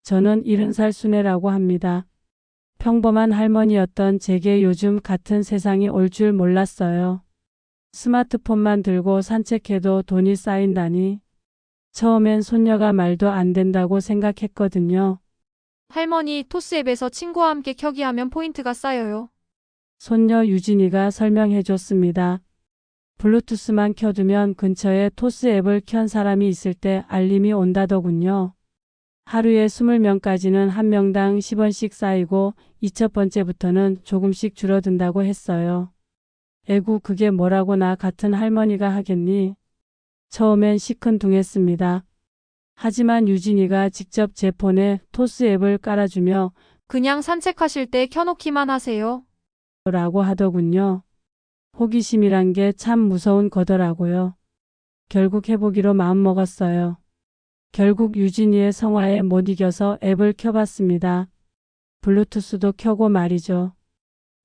저는 70살 순애라고 합니다. 평범한 할머니였던 제게 요즘 같은 세상이 올 줄 몰랐어요. 스마트폰만 들고 산책해도 돈이 쌓인다니. 처음엔 손녀가 말도 안 된다고 생각했거든요. 할머니, 토스 앱에서 친구와 함께 켜기 하면 포인트가 쌓여요. 손녀 유진이가 설명해 줬습니다. 블루투스만 켜두면 근처에 토스 앱을 켠 사람이 있을 때 알림이 온다더군요. 하루에 20명까지는 한 명당 10원씩 쌓이고 20번째부터는 조금씩 줄어든다고 했어요. 에구, 그게 뭐라고 나 같은 할머니가 하겠니? 처음엔 시큰둥했습니다. 하지만 유진이가 직접 제 폰에 토스 앱을 깔아주며 그냥 산책하실 때 켜놓기만 하세요. 라고 하더군요. 호기심이란 게 참 무서운 거더라고요. 결국 해보기로 마음먹었어요. 결국 유진이의 성화에 못 이겨서 앱을 켜봤습니다. 블루투스도 켜고 말이죠.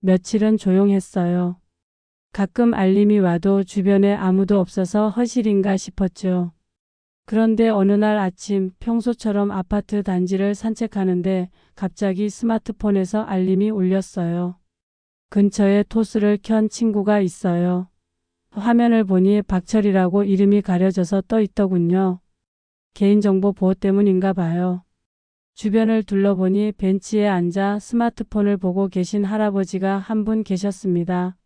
며칠은 조용했어요. 가끔 알림이 와도 주변에 아무도 없어서 허실인가 싶었죠. 그런데 어느 날 아침 평소처럼 아파트 단지를 산책하는데 갑자기 스마트폰에서 알림이 울렸어요. 근처에 토스를 켠 친구가 있어요. 화면을 보니 박철이라고 이름이 가려져서 떠 있더군요. 개인정보 보호 때문인가 봐요. 주변을 둘러보니 벤치에 앉아 스마트폰을 보고 계신 할아버지가 한 분 계셨습니다.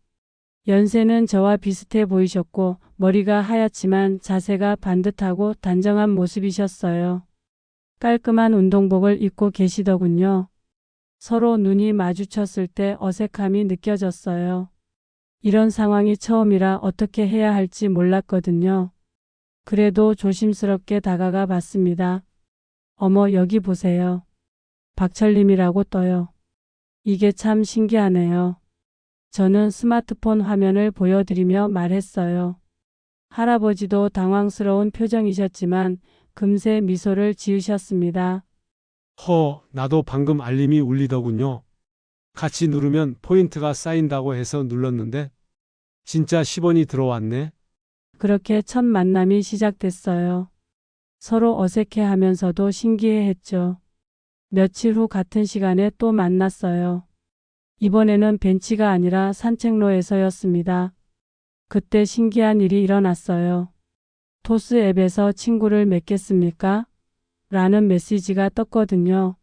연세는 저와 비슷해 보이셨고 머리가 하얗지만 자세가 반듯하고 단정한 모습이셨어요. 깔끔한 운동복을 입고 계시더군요. 서로 눈이 마주쳤을 때 어색함이 느껴졌어요. 이런 상황이 처음이라 어떻게 해야 할지 몰랐거든요. 그래도 조심스럽게 다가가 봤습니다. 어머, 여기 보세요. 박철님이라고 떠요. 이게 참 신기하네요. 저는 스마트폰 화면을 보여드리며 말했어요. 할아버지도 당황스러운 표정이셨지만 금세 미소를 지으셨습니다. 나도 방금 알림이 울리더군요. 같이 누르면 포인트가 쌓인다고 해서 눌렀는데 진짜 10원이 들어왔네. 그렇게 첫 만남이 시작됐어요. 서로 어색해하면서도 신기해했죠. 며칠 후 같은 시간에 또 만났어요. 이번에는 벤치가 아니라 산책로에서였습니다. 그때 신기한 일이 일어났어요. 토스 앱에서 친구를 맺겠습니까? 라는 메시지가 떴거든요.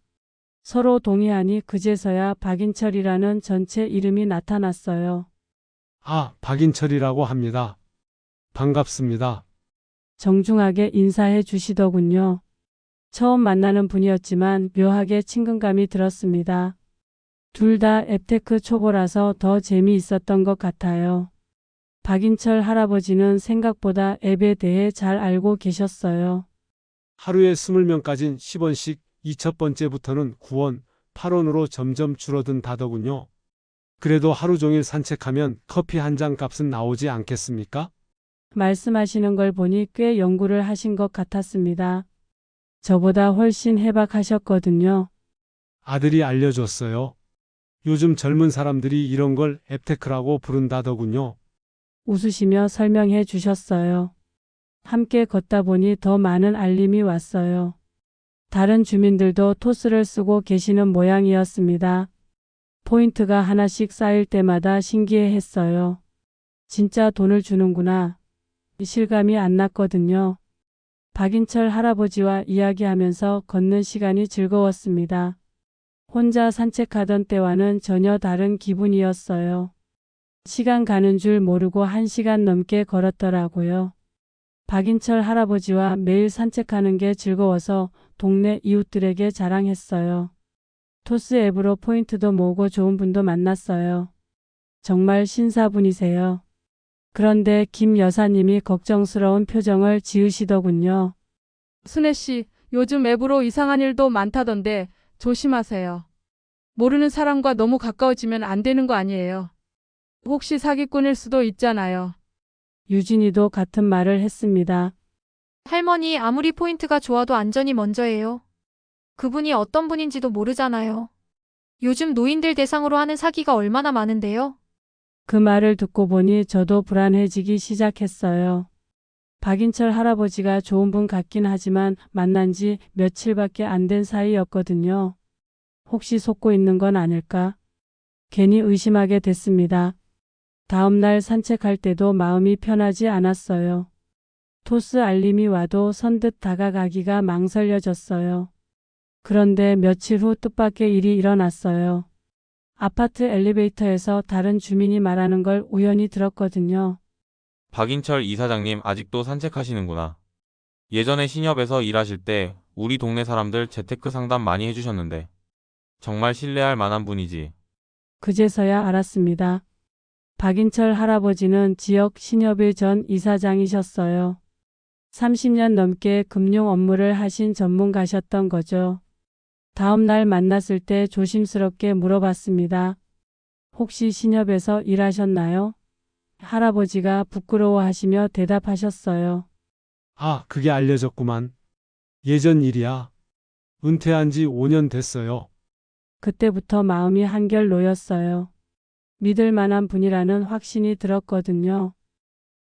서로 동의하니 그제서야 박인철이라는 전체 이름이 나타났어요. 박인철이라고 합니다. 반갑습니다. 정중하게 인사해 주시더군요. 처음 만나는 분이었지만 묘하게 친근감이 들었습니다. 둘 다 앱테크 초보라서 더 재미있었던 것 같아요. 박인철 할아버지는 생각보다 앱에 대해 잘 알고 계셨어요. 하루에 20명까진 10원씩 20번째부터는 9원, 8원으로 점점 줄어든다더군요. 그래도 하루 종일 산책하면 커피 한 잔 값은 나오지 않겠습니까? 말씀하시는 걸 보니 꽤 연구를 하신 것 같았습니다. 저보다 훨씬 해박하셨거든요. 아들이 알려줬어요. 요즘 젊은 사람들이 이런 걸 앱테크라고 부른다더군요. 웃으시며 설명해 주셨어요. 함께 걷다 보니 더 많은 알림이 왔어요. 다른 주민들도 토스를 쓰고 계시는 모양이었습니다. 포인트가 하나씩 쌓일 때마다 신기해했어요. 진짜 돈을 주는구나. 실감이 안 났거든요. 박인철 할아버지와 이야기하면서 걷는 시간이 즐거웠습니다. 혼자 산책하던 때와는 전혀 다른 기분이었어요. 시간 가는 줄 모르고 1시간 넘게 걸었더라고요. 박인철 할아버지와 매일 산책하는 게 즐거워서 동네 이웃들에게 자랑했어요. 토스 앱으로 포인트도 모으고 좋은 분도 만났어요. 정말 신사분이세요. 그런데 김 여사님이 걱정스러운 표정을 지으시더군요. 순애씨, 요즘 앱으로 이상한 일도 많다던데 조심하세요. 모르는 사람과 너무 가까워지면 안 되는 거 아니에요. 혹시 사기꾼일 수도 있잖아요. 유진이도 같은 말을 했습니다. 할머니, 아무리 포인트가 좋아도 안전이 먼저예요. 그분이 어떤 분인지도 모르잖아요. 요즘 노인들 대상으로 하는 사기가 얼마나 많은데요. 그 말을 듣고 보니 저도 불안해지기 시작했어요. 박인철 할아버지가 좋은 분 같긴 하지만 만난 지 며칠밖에 안 된 사이였거든요. 혹시 속고 있는 건 아닐까? 괜히 의심하게 됐습니다. 다음 날 산책할 때도 마음이 편하지 않았어요. 토스 알림이 와도 선뜻 다가가기가 망설여졌어요. 그런데 며칠 후 뜻밖의 일이 일어났어요. 아파트 엘리베이터에서 다른 주민이 말하는 걸 우연히 들었거든요. 박인철 이사장님 아직도 산책하시는구나. 예전에 신협에서 일하실 때 우리 동네 사람들 재테크 상담 많이 해주셨는데 정말 신뢰할 만한 분이지. 그제서야 알았습니다. 박인철 할아버지는 지역 신협의 전 이사장이셨어요. 30년 넘게 금융 업무를 하신 전문가셨던 거죠. 다음 날 만났을 때 조심스럽게 물어봤습니다. 혹시 신협에서 일하셨나요? 할아버지가 부끄러워하시며 대답하셨어요. 아, 그게 알려졌구만. 예전 일이야. 은퇴한 지 5년 됐어요. 그때부터 마음이 한결 놓였어요. 믿을 만한 분이라는 확신이 들었거든요.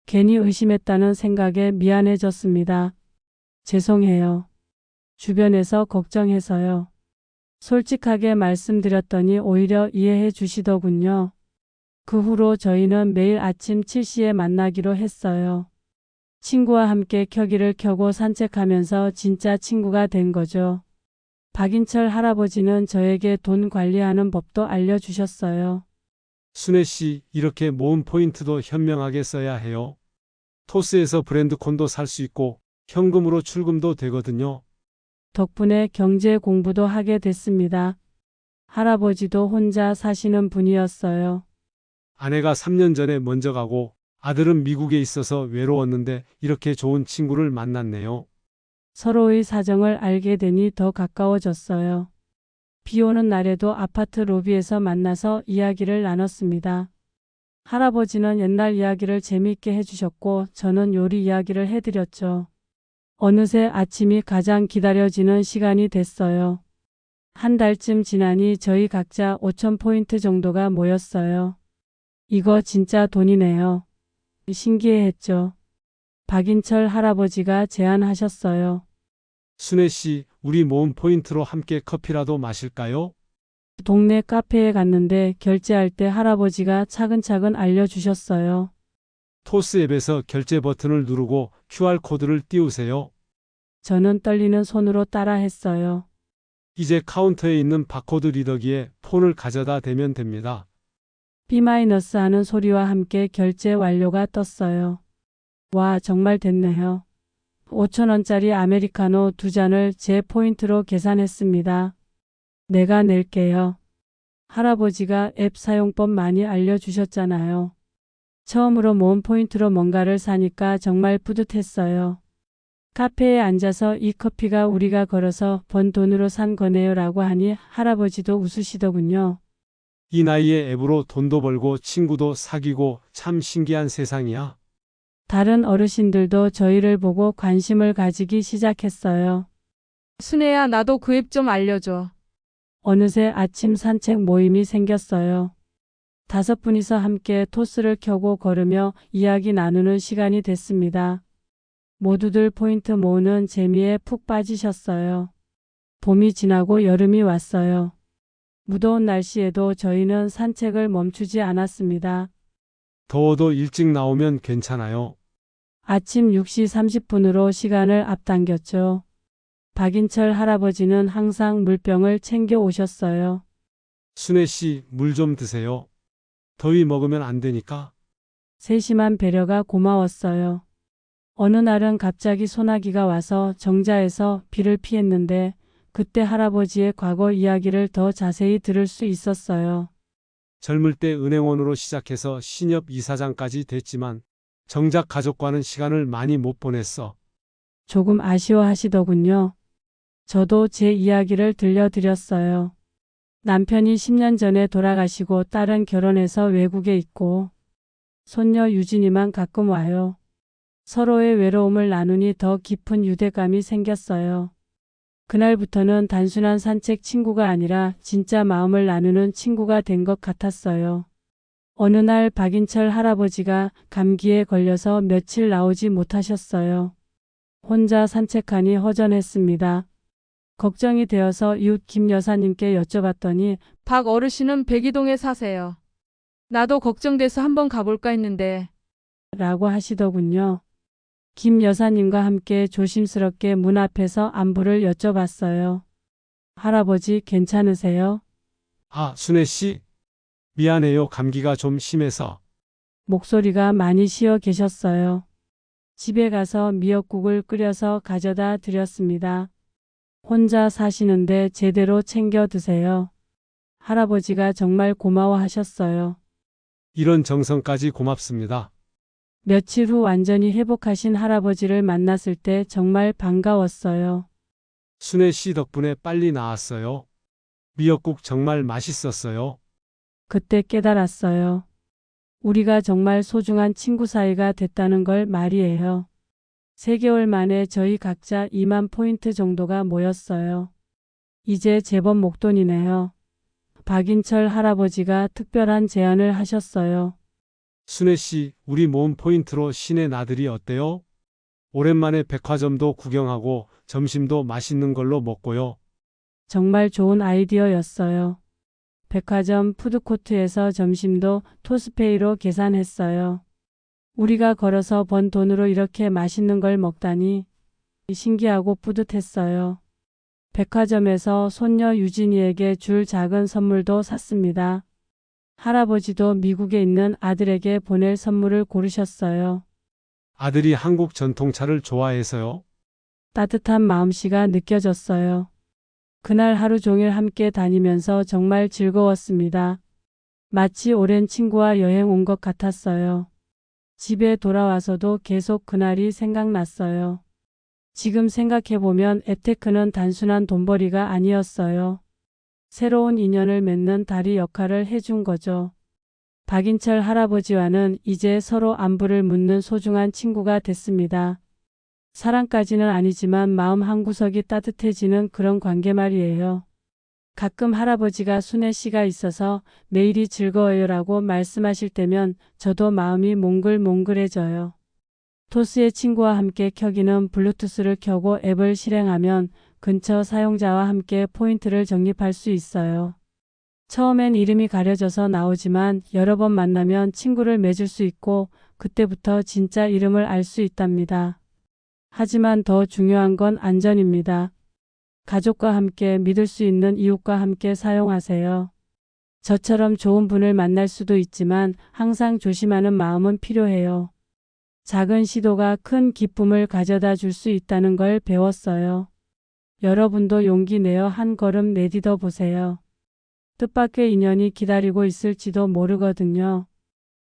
괜히 의심했다는 생각에 미안해졌습니다. 죄송해요. 주변에서 걱정해서요. 솔직하게 말씀드렸더니 오히려 이해해 주시더군요. 그 후로 저희는 매일 아침 7시에 만나기로 했어요. 친구와 함께 켜기를 켜고 산책하면서 진짜 친구가 된 거죠. 박인철 할아버지는 저에게 돈 관리하는 법도 알려주셨어요. 순애 씨, 이렇게 모은 포인트도 현명하게 써야 해요. 토스에서 브랜드 콘도 살 수 있고 현금으로 출금도 되거든요. 덕분에 경제 공부도 하게 됐습니다. 할아버지도 혼자 사시는 분이었어요. 아내가 3년 전에 먼저 가고 아들은 미국에 있어서 외로웠는데 이렇게 좋은 친구를 만났네요. 서로의 사정을 알게 되니 더 가까워졌어요. 비 오는 날에도 아파트 로비에서 만나서 이야기를 나눴습니다. 할아버지는 옛날 이야기를 재미있게 해주셨고 저는 요리 이야기를 해드렸죠. 어느새 아침이 가장 기다려지는 시간이 됐어요. 한 달쯤 지나니 저희 각자 5,000포인트 정도가 모였어요. 이거 진짜 돈이네요. 신기해했죠. 박인철 할아버지가 제안하셨어요. 순애 씨, 우리 모은 포인트로 함께 커피라도 마실까요? 동네 카페에 갔는데 결제할 때 할아버지가 차근차근 알려주셨어요. 토스 앱에서 결제 버튼을 누르고 QR코드를 띄우세요. 저는 떨리는 손으로 따라했어요. 이제 카운터에 있는 바코드 리더기에 폰을 가져다 대면 됩니다. B- 하는 소리와 함께 결제 완료가 떴어요. 와, 정말 됐네요. 5,000원짜리 아메리카노 2잔을 제 포인트로 계산했습니다. 내가 낼게요. 할아버지가 앱 사용법 많이 알려주셨잖아요. 처음으로 모은 포인트로 뭔가를 사니까 정말 뿌듯했어요. 카페에 앉아서 이 커피가 우리가 걸어서 번 돈으로 산 거네요 라고 하니 할아버지도 웃으시더군요. 이 나이에 앱으로 돈도 벌고 친구도 사귀고 참 신기한 세상이야. 다른 어르신들도 저희를 보고 관심을 가지기 시작했어요. 순애야, 나도 그 앱 좀 알려줘. 어느새 아침 산책 모임이 생겼어요. 5분이서 함께 토스를 켜고 걸으며 이야기 나누는 시간이 됐습니다. 모두들 포인트 모으는 재미에 푹 빠지셨어요. 봄이 지나고 여름이 왔어요. 무더운 날씨에도 저희는 산책을 멈추지 않았습니다. 더워도 일찍 나오면 괜찮아요. 아침 6시 30분으로 시간을 앞당겼죠. 박인철 할아버지는 항상 물병을 챙겨 오셨어요. 순애 씨, 물 좀 드세요. 더위 먹으면 안 되니까. 세심한 배려가 고마웠어요. 어느 날은 갑자기 소나기가 와서 정자에서 비를 피했는데 그때 할아버지의 과거 이야기를 더 자세히 들을 수 있었어요. 젊을 때 은행원으로 시작해서 신협 이사장까지 됐지만 정작 가족과는 시간을 많이 못 보냈어. 조금 아쉬워하시더군요. 저도 제 이야기를 들려드렸어요. 남편이 10년 전에 돌아가시고 딸은 결혼해서 외국에 있고 손녀 유진이만 가끔 와요. 서로의 외로움을 나누니 더 깊은 유대감이 생겼어요. 그날부터는 단순한 산책 친구가 아니라 진짜 마음을 나누는 친구가 된 것 같았어요. 어느 날 박인철 할아버지가 감기에 걸려서 며칠 나오지 못하셨어요. 혼자 산책하니 허전했습니다. 걱정이 되어서 이웃 김 여사님께 여쭤봤더니 박 어르신은 백이동에 사세요. 나도 걱정돼서 한번 가볼까 했는데 라고 하시더군요. 김 여사님과 함께 조심스럽게 문 앞에서 안부를 여쭤봤어요. 할아버지 괜찮으세요? 아, 순애 씨? 미안해요. 감기가 좀 심해서. 목소리가 많이 쉬어 계셨어요. 집에 가서 미역국을 끓여서 가져다 드렸습니다. 혼자 사시는데 제대로 챙겨 드세요. 할아버지가 정말 고마워하셨어요. 이런 정성까지 고맙습니다. 며칠 후 완전히 회복하신 할아버지를 만났을 때 정말 반가웠어요. 순애 씨 덕분에 빨리 나았어요. 미역국 정말 맛있었어요. 그때 깨달았어요. 우리가 정말 소중한 친구 사이가 됐다는 걸 말이에요. 3개월 만에 저희 각자 2만 포인트 정도가 모였어요. 이제 제법 목돈이네요. 박인철 할아버지가 특별한 제안을 하셨어요. 순애 씨, 우리 모은 포인트로 시내 나들이 어때요? 오랜만에 백화점도 구경하고 점심도 맛있는 걸로 먹고요. 정말 좋은 아이디어였어요. 백화점 푸드코트에서 점심도 토스페이로 계산했어요. 우리가 걸어서 번 돈으로 이렇게 맛있는 걸 먹다니 신기하고 뿌듯했어요. 백화점에서 손녀 유진이에게 줄 작은 선물도 샀습니다. 할아버지도 미국에 있는 아들에게 보낼 선물을 고르셨어요. 아들이 한국 전통차를 좋아해서요. 따뜻한 마음씨가 느껴졌어요. 그날 하루 종일 함께 다니면서 정말 즐거웠습니다. 마치 오랜 친구와 여행 온 것 같았어요. 집에 돌아와서도 계속 그날이 생각났어요. 지금 생각해보면 애테크는 단순한 돈벌이가 아니었어요. 새로운 인연을 맺는 다리 역할을 해준 거죠. 박인철 할아버지와는 이제 서로 안부를 묻는 소중한 친구가 됐습니다. 사랑까지는 아니지만 마음 한구석이 따뜻해지는 그런 관계 말이에요. 가끔 할아버지가 순애 씨가 있어서 매일이 즐거워요라고 말씀하실 때면 저도 마음이 몽글몽글해져요. 토스의 친구와 함께 켜기는 블루투스를 켜고 앱을 실행하면 근처 사용자와 함께 포인트를 적립할 수 있어요. 처음엔 이름이 가려져서 나오지만 여러 번 만나면 친구를 맺을 수 있고 그때부터 진짜 이름을 알 수 있답니다. 하지만 더 중요한 건 안전입니다. 가족과 함께 믿을 수 있는 이웃과 함께 사용하세요. 저처럼 좋은 분을 만날 수도 있지만 항상 조심하는 마음은 필요해요. 작은 시도가 큰 기쁨을 가져다 줄 수 있다는 걸 배웠어요. 여러분도 용기 내어 한 걸음 내디뎌 보세요. 뜻밖의 인연이 기다리고 있을지도 모르거든요.